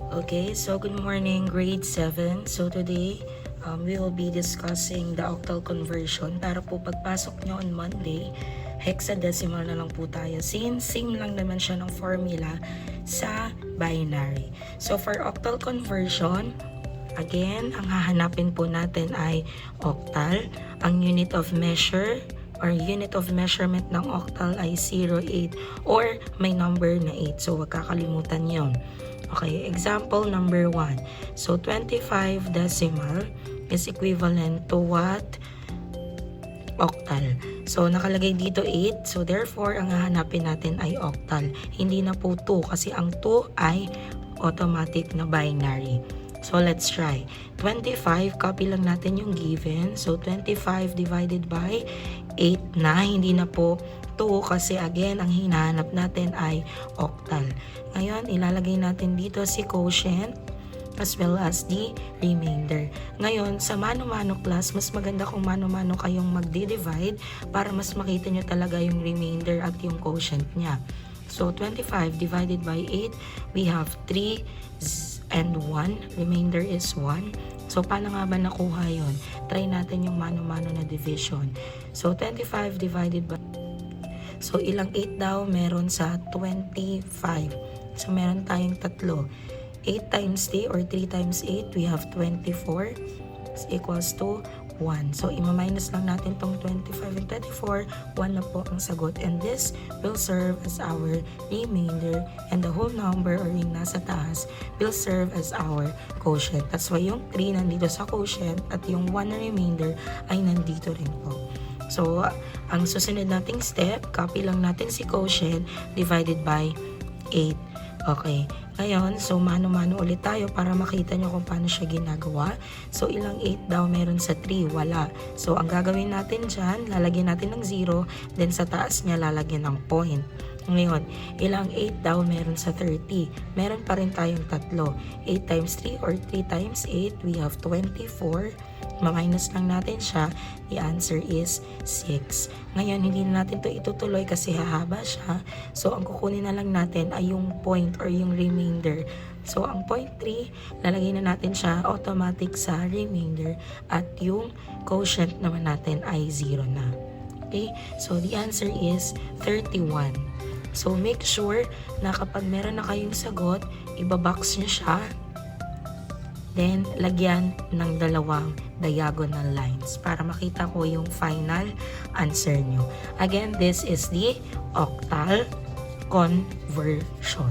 Okay, so good morning, grade 7. So today, we will be discussing the octal conversion. Para po pagpasok nyo on Monday, hexadecimal na lang po tayo. Since same lang naman siya ng formula sa binary. So for octal conversion, again, ang hahanapin po natin ay octal. Ang unit of measure or unit of measurement ng octal ay 0.8 or may number na 8. So wag kakalimutan yon. Okay, example number 1. So 25 decimal is equivalent to what? Octal. So nakalagay dito 8. So therefore, ang hahanapin natin ay octal. Hindi na po 2 kasi ang 2 ay automatic na binary. So let's try. 25, copy lang natin yung given. So 25 divided by 8 na. Hindi na po 2 kasi again, ang hinahanap natin ay octal. Ngayon, ilalagay natin dito si quotient as well as the remainder. Ngayon, sa mano-mano class, mas maganda kung mano-mano kayong magdi-divide para mas makita nyo talaga yung remainder at yung quotient niya. So, 25 divided by 8, we have 3 and 1. Remainder is 1. So, paano nga ba nakuha yun? Try natin yung mano-mano na division. So, 25 divided by... So, ilang 8 daw meron sa 25. So, meron tayong tatlo. 8 times 3 or 3 times 8, we have 24 is equals to 1. So, ima-minus lang natin tong 25 and 24. 1 na po ang sagot. And this will serve as our remainder. And the whole number or yung nasa taas will serve as our quotient. That's why yung 3 nandito sa quotient at yung 1 na remainder ay nandito rin po. So, ang susunod nating step, copy lang natin si quotient divided by 8. Okay. Ngayon, so mano-mano ulit tayo para makita nyo kung paano siya ginagawa. So, ilang 8 daw meron sa 3? Wala. So, ang gagawin natin dyan, lalagyan natin ng 0, then sa taas niya lalagyan ng point. Ngayon, ilang 8 daw meron sa 30? Meron pa rin tayong tatlo. 8 times 3 or 3 times 8, we have 24. Ma-minus lang natin siya, the answer is 6. Ngayon, hindi na natin to itutuloy kasi hahaba siya. So, ang kukunin na lang natin ay yung point or yung remainder. So, ang point 3, lalagay na natin siya automatic sa remainder at yung quotient naman natin ay 0 na. Okay? So, the answer is 31. So, make sure na kapag meron na kayong sagot, ibabox nyo siya. Then, lagyan ng dalawang diagonal lines para makita ko yung final answer nyo. Again, this is the octal conversion.